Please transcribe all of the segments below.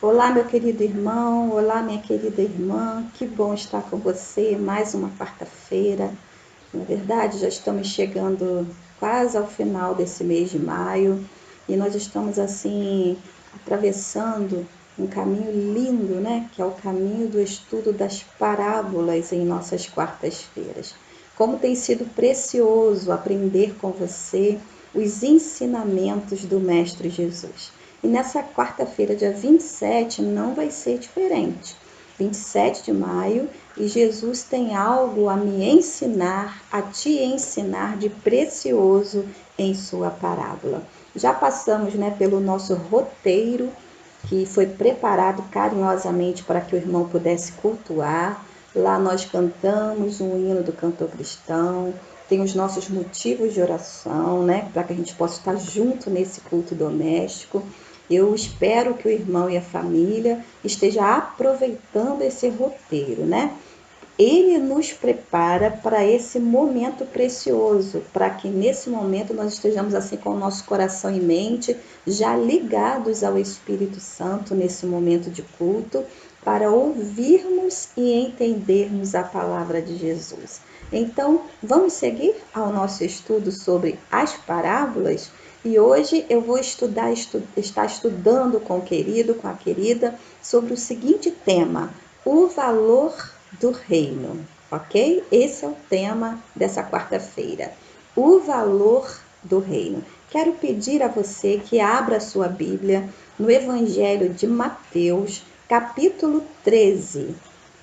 Olá, meu querido irmão, olá, minha querida irmã, que bom estar com você mais uma quarta-feira. Na verdade, já estamos chegando quase ao final desse mês de maio e nós estamos assim atravessando um caminho lindo, né? Que é o caminho do estudo das parábolas em nossas quartas-feiras. Como tem sido precioso aprender com você os ensinamentos do Mestre Jesus. E nessa quarta-feira, dia 27, não vai ser diferente. 27 de maio, e Jesus tem algo a me ensinar, a te ensinar de precioso em sua parábola. Já passamos, pelo nosso roteiro, que foi preparado carinhosamente para que o irmão pudesse cultuar. Lá nós cantamos um hino do cantor cristão, tem os nossos motivos de oração, para que a gente possa estar junto nesse culto doméstico. Eu espero que o irmão e a família estejam aproveitando esse roteiro, Ele nos prepara para esse momento precioso, para que nesse momento nós estejamos assim com o nosso coração e mente já ligados ao Espírito Santo nesse momento de culto, para ouvirmos e entendermos a palavra de Jesus. Então, vamos seguir ao nosso estudo sobre as parábolas? E hoje eu vou estar estudando com o querido, com a querida, sobre o seguinte tema: o valor do reino, ok? Esse é o tema dessa quarta-feira, o valor do reino. Quero pedir a você que abra a sua Bíblia no Evangelho de Mateus, capítulo 13.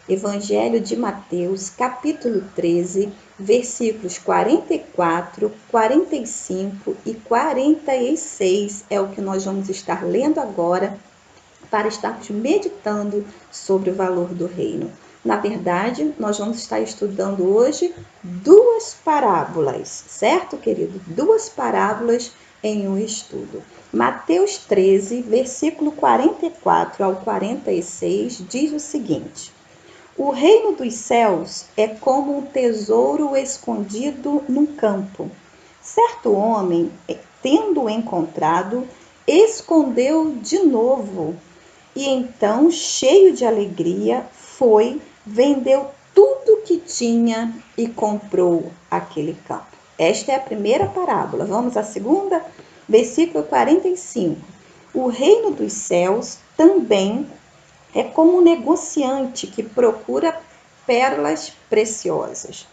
Evangelho de Mateus, capítulo 13, versículos 44, 45 e 46 é o que nós vamos estar lendo agora para estarmos meditando sobre o valor do reino. Na verdade, nós vamos estar estudando hoje duas parábolas, certo, querido? Duas parábolas em um estudo. Mateus 13, versículo 44 ao 46 diz o seguinte: o reino dos céus é como um tesouro escondido num campo. Certo homem, tendo encontrado, escondeu de novo. E então, cheio de alegria, foi, vendeu tudo que tinha e comprou aquele campo. Esta é a primeira parábola. Vamos à segunda? Versículo 45. O reino dos céus também é como um negociante que procura pérolas preciosas.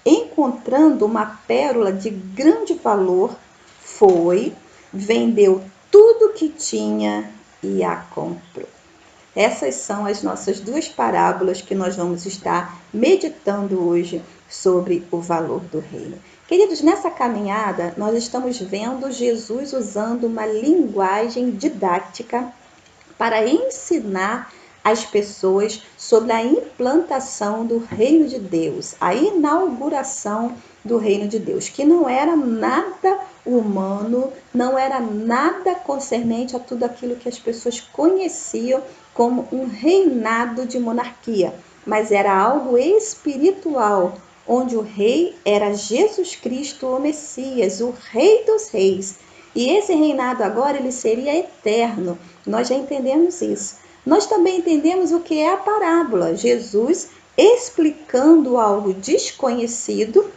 Encontrando uma pérola de grande valor, foi, vendeu tudo que tinha e a comprou. Essas são as nossas duas parábolas que nós vamos estar meditando hoje sobre o valor do reino. Queridos, nessa caminhada nós estamos vendo Jesus usando uma linguagem didática para ensinar as pessoas sobre a implantação do reino de Deus, a inauguração do reino de Deus, que não era nada humano, não era nada concernente a tudo aquilo que as pessoas conheciam como um reinado de monarquia, mas era algo espiritual, onde o rei era Jesus Cristo, o Messias, o Rei dos Reis. E esse reinado agora ele seria eterno. Nós já entendemos isso. Nós também entendemos o que é a parábola. Jesus explicando algo desconhecido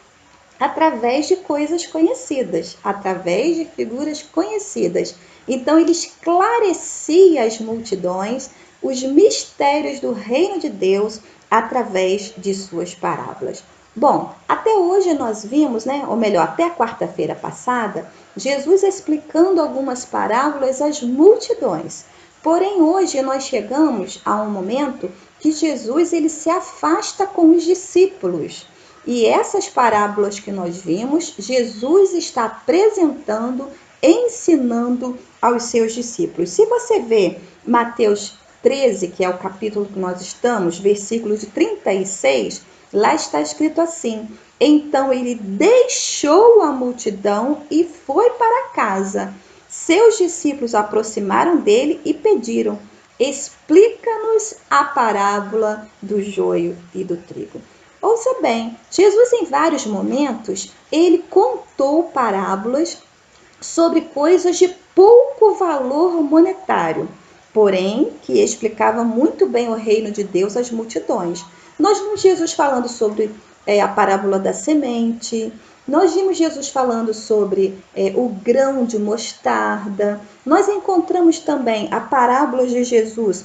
através de coisas conhecidas, através de figuras conhecidas. Então ele esclarecia às multidões os mistérios do reino de Deus através de suas parábolas. Bom, até hoje nós vimos, ou melhor, até a quarta-feira passada, Jesus explicando algumas parábolas às multidões. Porém, hoje nós chegamos a um momento que Jesus ele se afasta com os discípulos. E essas parábolas que nós vimos, Jesus está apresentando, ensinando aos seus discípulos. Se você vê Mateus 13, que é o capítulo que nós estamos, versículo de 36, lá está escrito assim: então ele deixou a multidão e foi para casa. Seus discípulos aproximaram dele e pediram: explica-nos a parábola do joio e do trigo. Ouça bem, Jesus em vários momentos, ele contou parábolas sobre coisas de pouco valor monetário. porém que explicava muito bem o reino de Deus às multidões. Nós vimos Jesus falando sobre a parábola da semente, nós vimos Jesus falando sobre o grão de mostarda, nós encontramos também a parábola de Jesus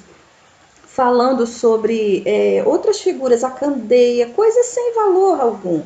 falando sobre outras figuras, a candeia, coisas sem valor algum.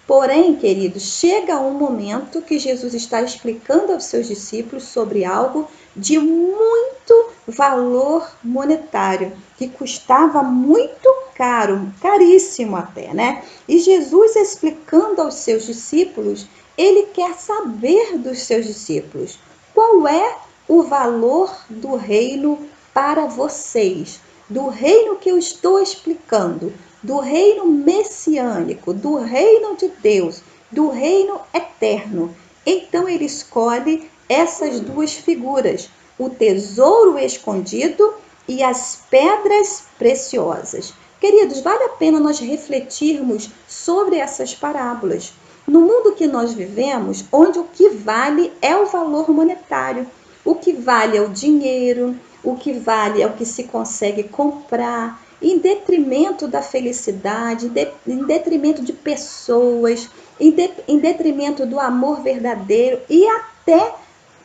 Porém, queridos, chega um momento que Jesus está explicando aos seus discípulos sobre algo de muito valor monetário, que custava muito caro, caríssimo até, né? E Jesus explicando aos seus discípulos, ele quer saber dos seus discípulos qual é o valor do reino para vocês, do reino que eu estou explicando, do reino messiânico, do reino de Deus, do reino eterno. Então ele escolhe essas duas figuras, o tesouro escondido e as pedras preciosas. Queridos, vale a pena nós refletirmos sobre essas parábolas. No mundo que nós vivemos, onde o que vale é o valor monetário, o que vale é o dinheiro, o que vale é o que se consegue comprar, em detrimento da felicidade, em detrimento de pessoas, em detrimento do amor verdadeiro e até,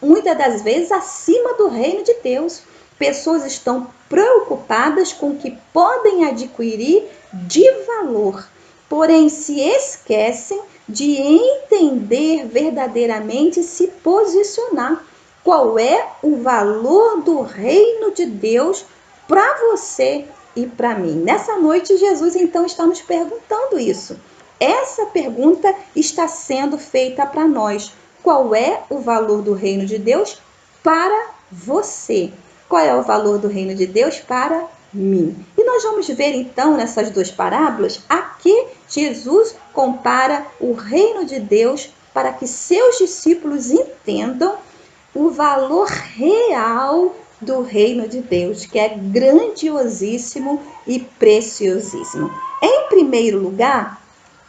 muitas das vezes, acima do reino de Deus. Pessoas estão preocupadas com o que podem adquirir de valor, porém se esquecem de entender verdadeiramente, se posicionar. Qual é o valor do reino de Deus para você e para mim? Nessa noite, Jesus então está nos perguntando isso. Essa pergunta está sendo feita para nós. Qual é o valor do reino de Deus para você? Qual é o valor do reino de Deus para mim? E nós vamos ver então nessas duas parábolas a que Jesus compara o reino de Deus para que seus discípulos entendam o valor real do reino de Deus, que é grandiosíssimo e preciosíssimo. Em primeiro lugar,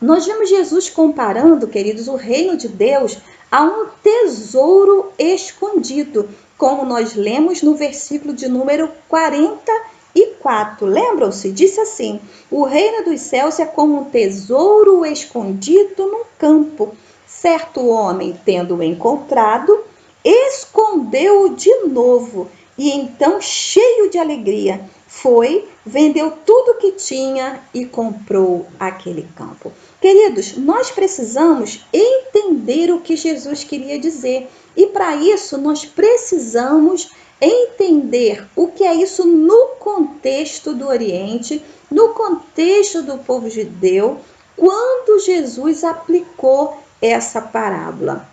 nós vemos Jesus comparando, queridos, o reino de Deus a um tesouro escondido, como nós lemos no versículo de número 44. Lembram-se? Disse assim: o reino dos céus é como um tesouro escondido num campo. Certo homem, tendo-o encontrado, escondeu-o de novo e então, cheio de alegria, foi, vendeu tudo que tinha e comprou aquele campo. Queridos, nós precisamos entender o que Jesus queria dizer e para isso nós precisamos entender o que é isso no contexto do Oriente, no contexto do povo judeu, quando Jesus aplicou essa parábola.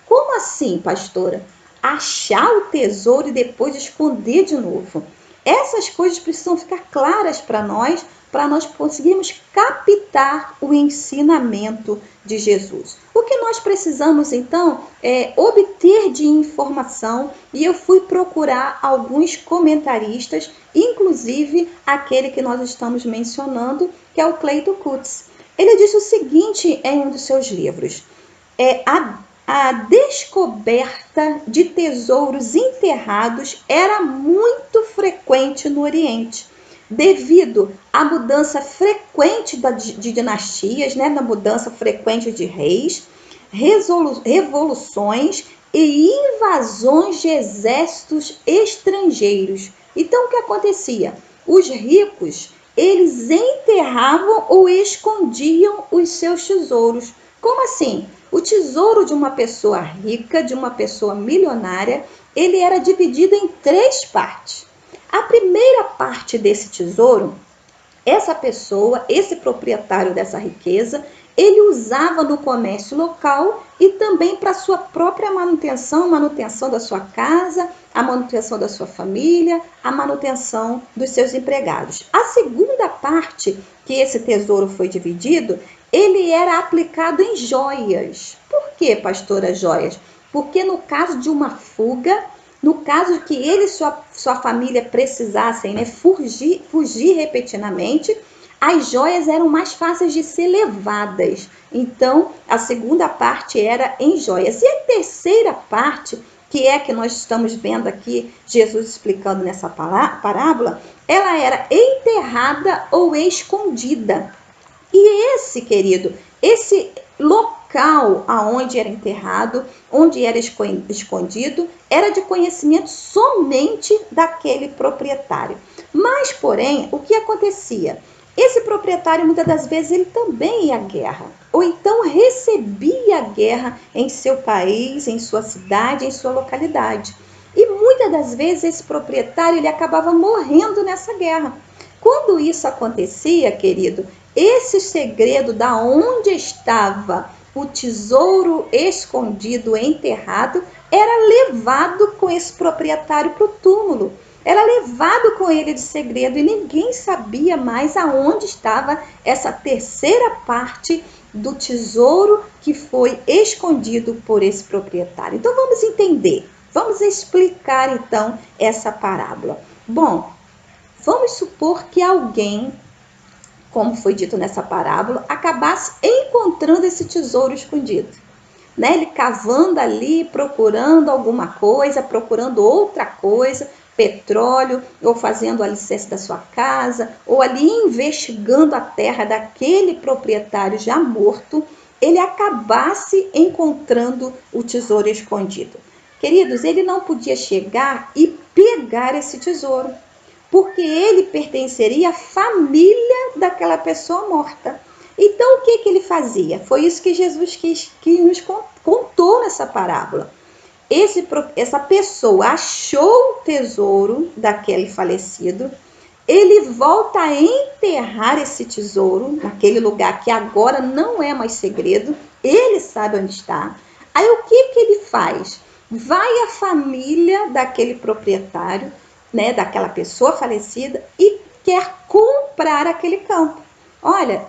Como assim, pastora? Achar o tesouro e depois esconder de novo. Essas coisas precisam ficar claras para nós conseguirmos captar o ensinamento de Jesus. O que nós precisamos, então, é obter de informação, e eu fui procurar alguns comentaristas, inclusive aquele que nós estamos mencionando, que é o Clayton Cutts. Ele disse o seguinte em um dos seus livros: a descoberta de tesouros enterrados era muito frequente no Oriente, devido à mudança frequente de dinastias, né, da mudança frequente de reis, revoluções e invasões de exércitos estrangeiros. Então, o que acontecia? Os ricos, eles enterravam ou escondiam os seus tesouros. Como assim? O tesouro de uma pessoa rica, de uma pessoa milionária, ele era dividido em 3 partes. A primeira parte desse tesouro, essa pessoa, esse proprietário dessa riqueza, ele usava no comércio local e também para sua própria manutenção, manutenção da sua casa, a manutenção da sua família, a manutenção dos seus empregados. A segunda parte que esse tesouro foi dividido, ele era aplicado em joias. Por que, pastora, joias? Porque no caso de uma fuga, no caso que ele e sua família precisassem, né, fugir repentinamente, as joias eram mais fáceis de ser levadas. Então, a segunda parte era em joias. E a terceira parte que é que nós estamos vendo aqui Jesus explicando nessa parábola, ela era enterrada ou escondida. E esse, querido, esse local aonde era enterrado, onde era escondido, era de conhecimento somente daquele proprietário. Mas, porém, o que acontecia? Esse proprietário, muitas das vezes, ele também ia à guerra. Ou então recebia a guerra em seu país, em sua cidade, em sua localidade. E muitas das vezes esse proprietário ele acabava morrendo nessa guerra. Quando isso acontecia, querido, esse segredo da onde estava o tesouro escondido, enterrado, era levado com esse proprietário para o túmulo. Era levado com ele de segredo e ninguém sabia mais aonde estava essa terceira parte do tesouro que foi escondido por esse proprietário. Então vamos entender, vamos explicar então essa parábola. Bom, vamos supor que alguém, como foi dito nessa parábola, acabasse encontrando esse tesouro escondido. Né? Ele cavando ali, procurando alguma coisa, procurando outra coisa, petróleo, ou fazendo o alicerce da sua casa, ou ali investigando a terra daquele proprietário já morto, ele acabasse encontrando o tesouro escondido. Queridos, ele não podia chegar e pegar esse tesouro, porque ele pertenceria à família daquela pessoa morta. Então, o que ele fazia? Foi isso que Jesus que nos contou nessa parábola. Essa pessoa achou o tesouro daquele falecido, ele volta a enterrar esse tesouro naquele lugar que agora não é mais segredo, ele sabe onde está. Aí o que ele faz? Vai a família daquele proprietário, né, daquela pessoa falecida e quer comprar aquele campo. Olha,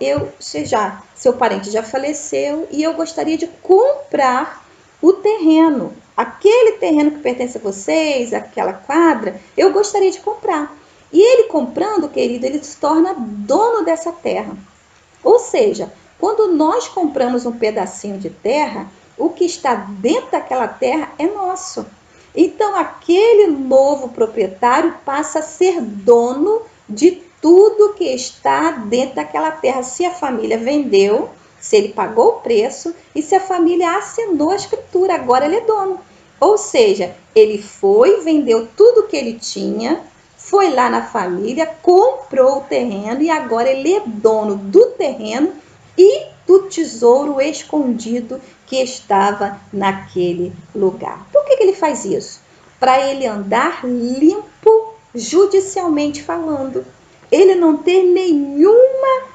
seu parente já faleceu e eu gostaria de comprar o terreno, aquele terreno que pertence a vocês, aquela quadra, eu gostaria de comprar. E ele comprando, querido, ele se torna dono dessa terra. Ou seja, quando nós compramos um pedacinho de terra, o que está dentro daquela terra é nosso. Então, aquele novo proprietário passa a ser dono de tudo que está dentro daquela terra. Se a família vendeu, se ele pagou o preço e se a família assinou a escritura, agora ele é dono. Ou seja, ele foi, vendeu tudo que ele tinha, foi lá na família, comprou o terreno e agora ele é dono do terreno e do tesouro escondido que estava naquele lugar. Por que ele faz isso? Para ele andar limpo judicialmente falando. Ele não ter nenhuma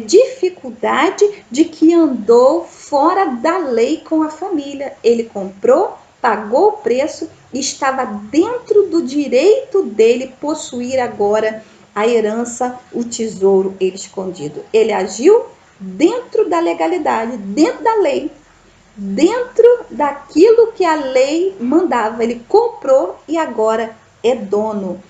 dificuldade de que andou fora da lei com a família. Ele comprou, pagou o preço e estava dentro do direito dele possuir agora a herança, o tesouro escondido. Ele agiu dentro da legalidade, dentro da lei, dentro daquilo que a lei mandava. Ele comprou e agora é dono.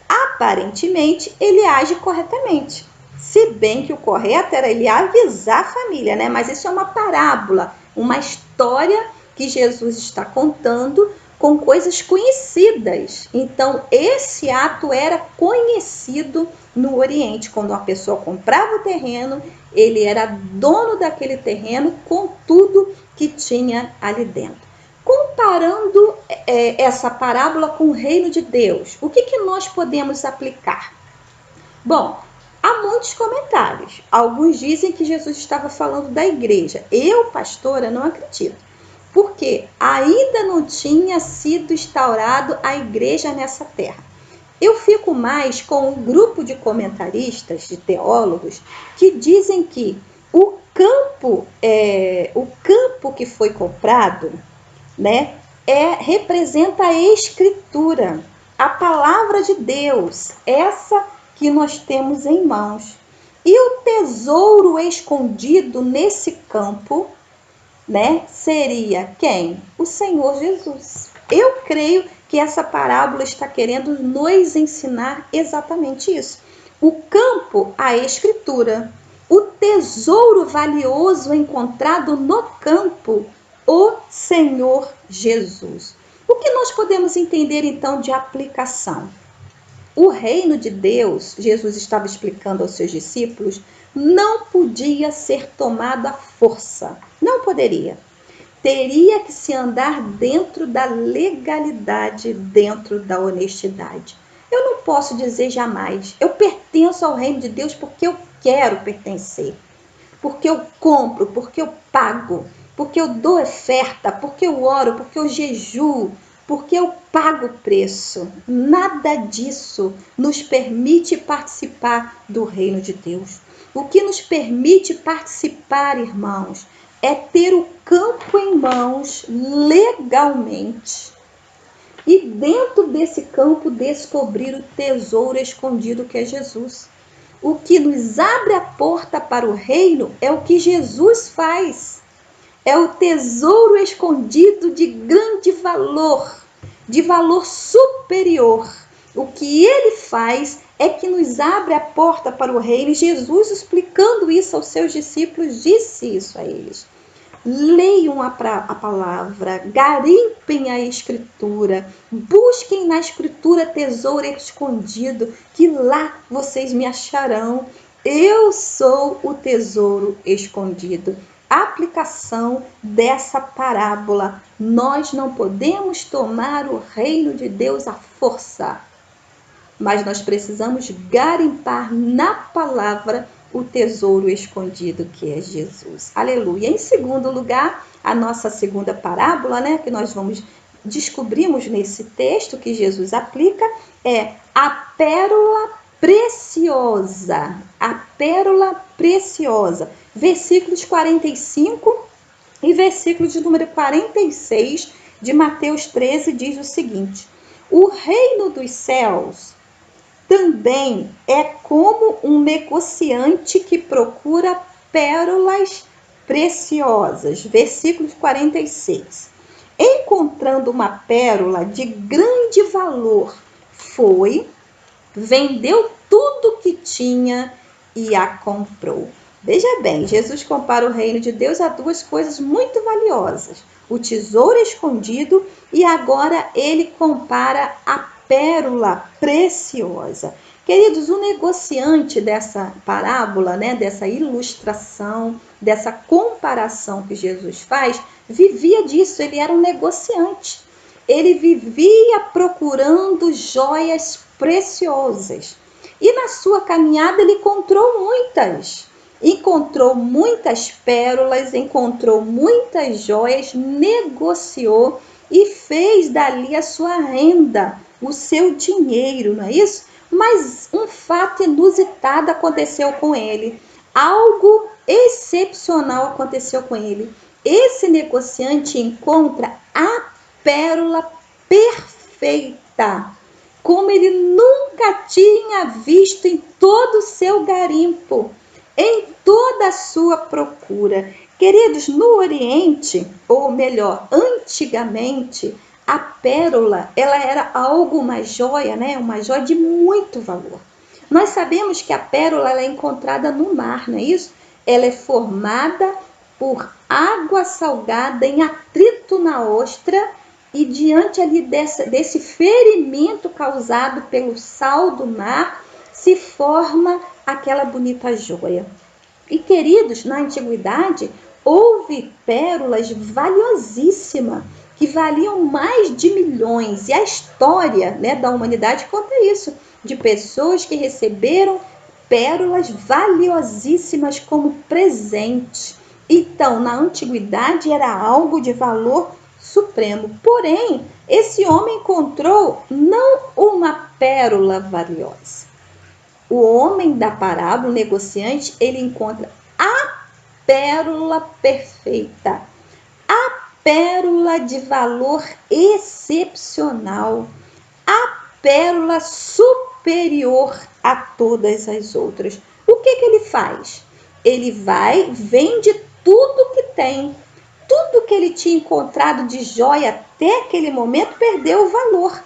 Aparentemente, ele age corretamente. Se bem que o correto era ele avisar a família, né? Mas isso é uma parábola, uma história que Jesus está contando com coisas conhecidas. Então, esse ato era conhecido no Oriente. Quando uma pessoa comprava o terreno, ele era dono daquele terreno com tudo que tinha ali dentro. Comparando essa parábola com o reino de Deus, o que nós podemos aplicar? Bom, há muitos comentários. Alguns dizem que Jesus estava falando da igreja. Eu, pastora, não acredito. Porque ainda não tinha sido instaurado a igreja nessa terra. Eu fico mais com um grupo de comentaristas, de teólogos, que dizem que o campo que foi comprado, né, representa a escritura, a palavra de Deus, essa que nós temos em mãos. E o tesouro escondido nesse campo, né, seria quem? O Senhor Jesus. Eu creio que essa parábola está querendo nos ensinar exatamente isso. O campo, a escritura. O tesouro valioso encontrado no campo o Senhor Jesus. O que nós podemos entender então de aplicação? O reino de Deus, Jesus estava explicando aos seus discípulos, não podia ser tomado à força. Não poderia. Teria que se andar dentro da legalidade, dentro da honestidade. Eu não posso dizer jamais, eu pertenço ao reino de Deus porque eu quero pertencer, porque eu compro, porque eu pago, porque eu dou oferta, porque eu oro, porque eu jejuo, porque eu pago o preço. Nada disso nos permite participar do reino de Deus. O que nos permite participar, irmãos, é ter o campo em mãos legalmente. E dentro desse campo descobrir o tesouro escondido que é Jesus. O que nos abre a porta para o reino é o que Jesus faz. É o tesouro escondido de grande valor, de valor superior. O que ele faz é que nos abre a porta para o reino. E Jesus, explicando isso aos seus discípulos, disse isso a eles. Leiam a palavra, garimpem a escritura, busquem na escritura tesouro escondido, que lá vocês me acharão. Eu sou o tesouro escondido. Aplicação dessa parábola: nós não podemos tomar o reino de Deus à força, mas nós precisamos garimpar na palavra o tesouro escondido que é Jesus. Aleluia. Em segundo lugar, a nossa segunda parábola, né, que nós descobrimos nesse texto que Jesus aplica, é a pérola preciosa. A pérola preciosa. Versículos 45 e versículo de número 46 de Mateus 13 diz o seguinte: o reino dos céus também é como um negociante que procura pérolas preciosas. Versículo 46. Encontrando uma pérola de grande valor, foi, vendeu tudo que tinha e a comprou. Veja bem, Jesus compara o reino de Deus a duas coisas muito valiosas: o tesouro escondido, e agora ele compara a pérola preciosa. Queridos, o negociante dessa parábola, né, dessa ilustração, dessa comparação que Jesus faz, vivia disso, ele era um negociante. Ele vivia procurando joias preciosas. E na sua caminhada ele encontrou muitas pérolas, encontrou muitas joias, negociou e fez dali a sua renda, o seu dinheiro, não é isso? Mas um fato inusitado aconteceu com ele. Algo excepcional aconteceu com ele. Esse negociante encontra a pérola perfeita, como ele nunca tinha visto em todo o seu garimpo, em toda a sua procura. Queridos, no Oriente, ou melhor, antigamente, a pérola, ela era algo, uma joia, né? Uma joia de muito valor. Nós sabemos que a pérola ela é encontrada no mar, não é isso? Ela é formada por água salgada em atrito na ostra, e diante ali desse ferimento causado pelo sal do mar, se forma aquela bonita joia. E queridos, na antiguidade, houve pérolas valiosíssimas, que valiam mais de milhões. E a história, né, da humanidade conta isso, de pessoas que receberam pérolas valiosíssimas como presente. Então, na antiguidade era algo de valor supremo. Porém, esse homem encontrou não uma pérola valiosa. O homem da parábola, o negociante, ele encontra a pérola perfeita, a pérola de valor excepcional, a pérola superior a todas as outras. O que ele faz? Ele vai, vende tudo que tem. Tudo que ele tinha encontrado de joia até aquele momento perdeu o valor,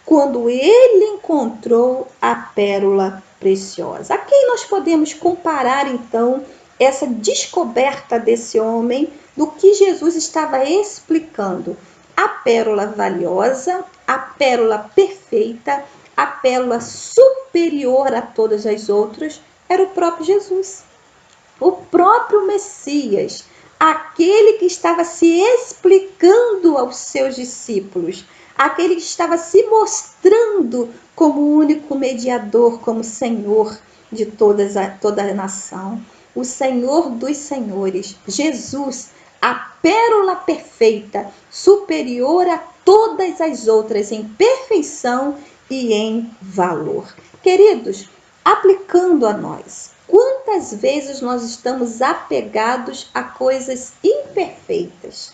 quando ele encontrou a pérola preciosa. A quem nós podemos comparar, então, essa descoberta desse homem do que Jesus estava explicando. A pérola valiosa, a pérola perfeita, a pérola superior a todas as outras, era o próprio Jesus. O próprio Messias, aquele que estava se explicando aos seus discípulos, aquele que estava se mostrando como o único mediador, como Senhor de toda a nação, o Senhor dos senhores, Jesus, a pérola perfeita, superior a todas as outras em perfeição e em valor. Queridos, aplicando a nós, quantas vezes nós estamos apegados a coisas imperfeitas?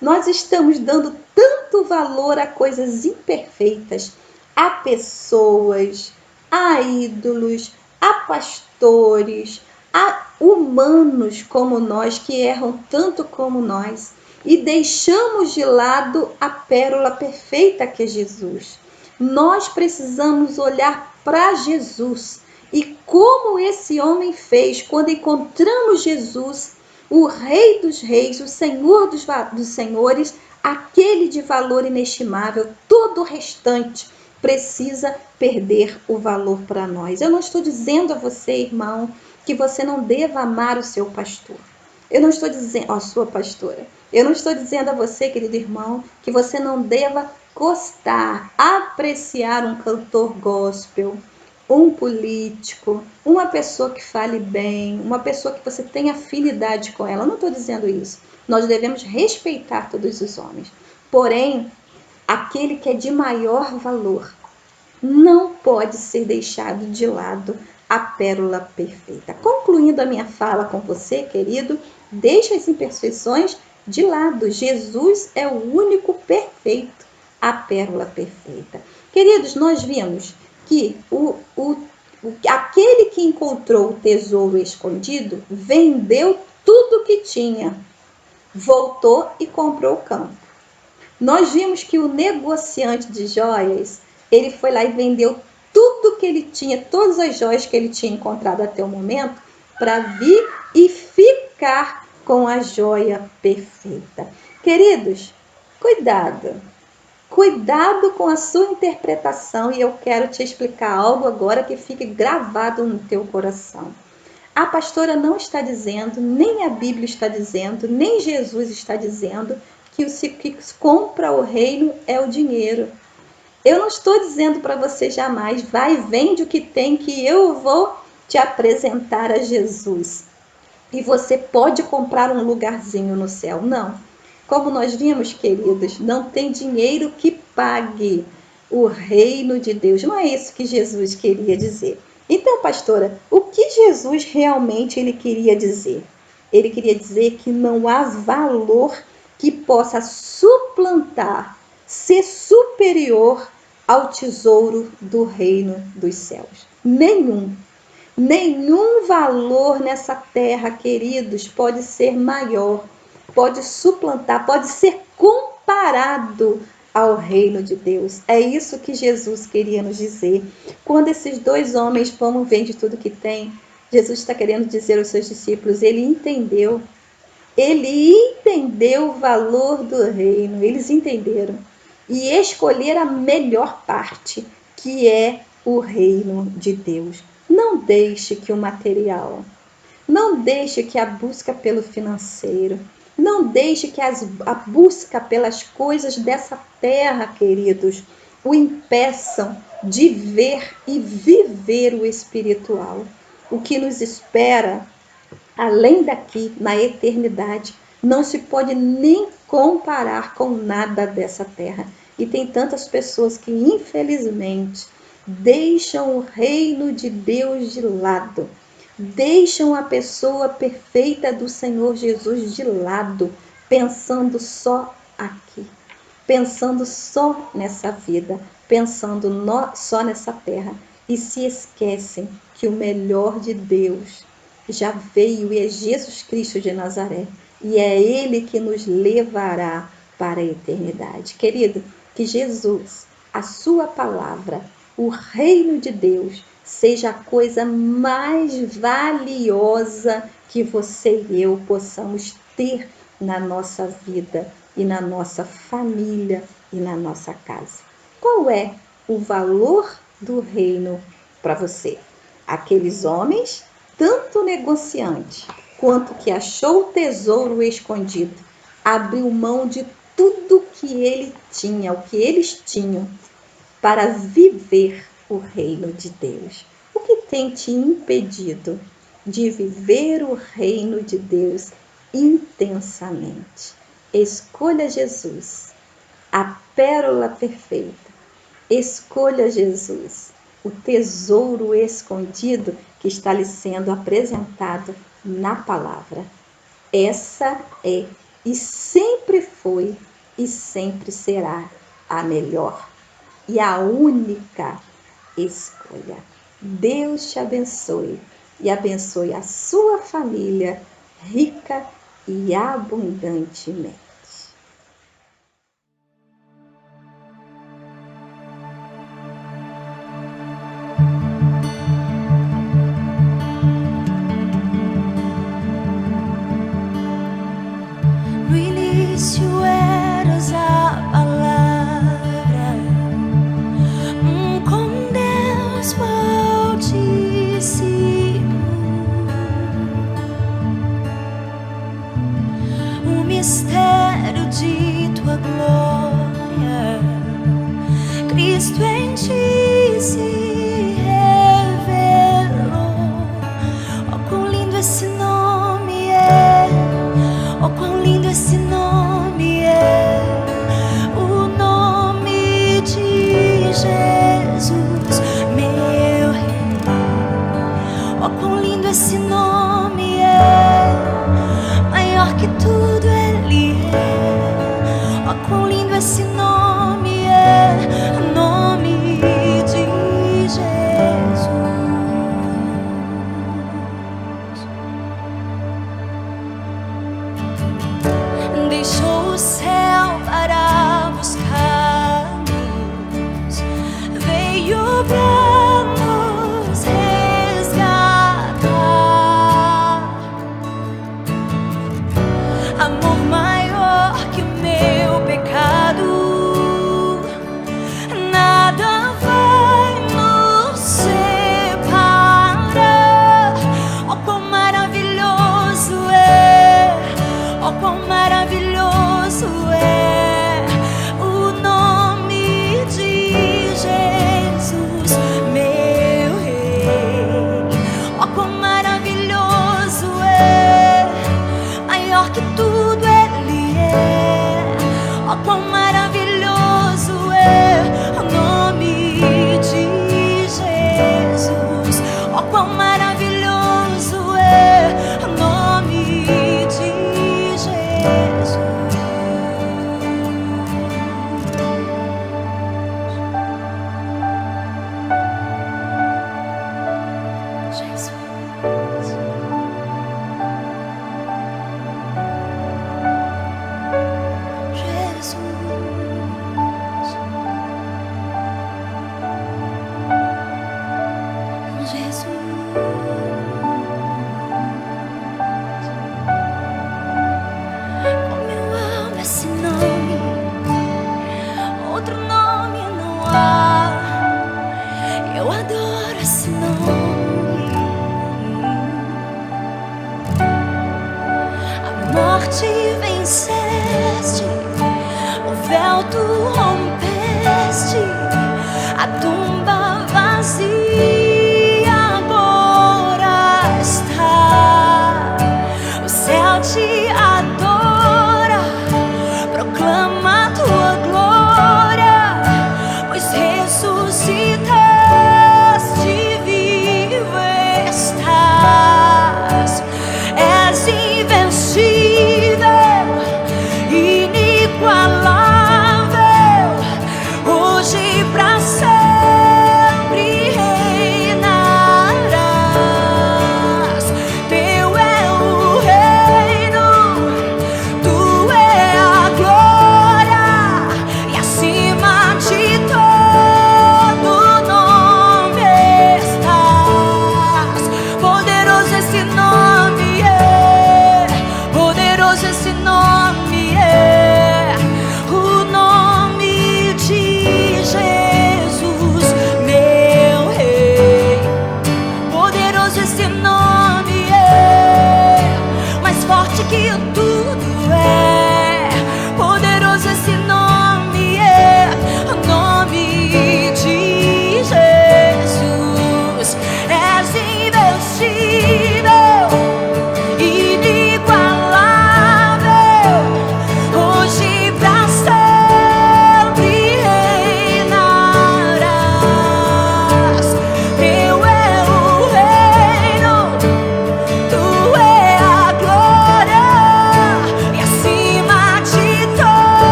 Nós estamos dando tanto valor a coisas imperfeitas, a pessoas, a ídolos, a pastores, a humanos como nós, que erram tanto como nós, e deixamos de lado a pérola perfeita que é Jesus. Nós precisamos olhar para Jesus e como esse homem fez quando encontramos Jesus, o Rei dos Reis, o Senhor dos Senhores, aquele de valor inestimável. Todo o restante precisa perder o valor para nós. Eu não estou dizendo a você, irmão, que você não deva amar o seu pastor. Eu não estou dizendo, a sua pastora. Eu não estou dizendo a você, querido irmão, que você não deva gostar, apreciar um cantor gospel, um político, uma pessoa que fale bem, uma pessoa que você tenha afinidade com ela. Eu não estou dizendo isso. Nós devemos respeitar todos os homens. Porém, aquele que é de maior valor não pode ser deixado de lado, a pérola perfeita. Concluindo a minha fala com você, querido, deixa as imperfeições de lado. Jesus é o único perfeito, a pérola perfeita. Queridos, nós vimos que aquele que encontrou o tesouro escondido vendeu tudo que tinha, voltou e comprou o campo. Nós vimos que o negociante de joias, ele foi lá e vendeu tudo que ele tinha, todas as joias que ele tinha encontrado até o momento, para vir e ficar com a joia perfeita. Queridos, cuidado. Cuidado com a sua interpretação, e eu quero te explicar algo agora que fique gravado no teu coração. A pastora não está dizendo, nem a Bíblia está dizendo, nem Jesus está dizendo que o que compra o reino é o dinheiro. Eu não estou dizendo para você jamais, vai e vende o que tem que eu vou te apresentar a Jesus. E você pode comprar um lugarzinho no céu. Não. Como nós vimos, queridos, não tem dinheiro que pague o reino de Deus. Não é isso que Jesus queria dizer. Então, pastora, o que Jesus realmente ele queria dizer? Ele queria dizer que não há valor que possa suplantar, ser superior ao tesouro do reino dos céus. Nenhum. Nenhum valor nessa terra, queridos, pode ser maior, pode suplantar, pode ser comparado ao reino de Deus. É isso que Jesus queria nos dizer. Quando esses dois homens vão vender tudo que tem, Jesus está querendo dizer aos seus discípulos, ele entendeu o valor do reino, eles entenderam. E escolheram a melhor parte, que é o reino de Deus. Não deixe que o material, não deixe que a busca pelo financeiro, não deixe que a busca pelas coisas dessa terra, queridos, o impeçam de ver e viver o espiritual. O que nos espera além daqui, na eternidade, não se pode nem comparar com nada dessa terra. E tem tantas pessoas que, infelizmente, deixam o reino de Deus de lado, deixam a pessoa perfeita do Senhor Jesus de lado, pensando só aqui, pensando só nessa vida, pensando só nessa terra, e se esquecem que o melhor de Deus já veio e é Jesus Cristo de Nazaré. E é Ele que nos levará para a eternidade. Querido, que Jesus, a sua palavra, o reino de Deus, seja a coisa mais valiosa que você e eu possamos ter na nossa vida e na nossa família e na nossa casa. Qual é o valor do reino para você? Aqueles homens, tanto negociante quanto que achou o tesouro escondido, abriu mão de tudo que ele tinha, o que eles tinham, para viver o reino de Deus. O que tem te impedido de viver o reino de Deus intensamente? Escolha Jesus, a pérola perfeita. Escolha Jesus, o tesouro escondido que está lhe sendo apresentado na palavra. Essa é e sempre foi e sempre será a melhor e a única escolha. Deus te abençoe e abençoe a sua família rica e abundantemente.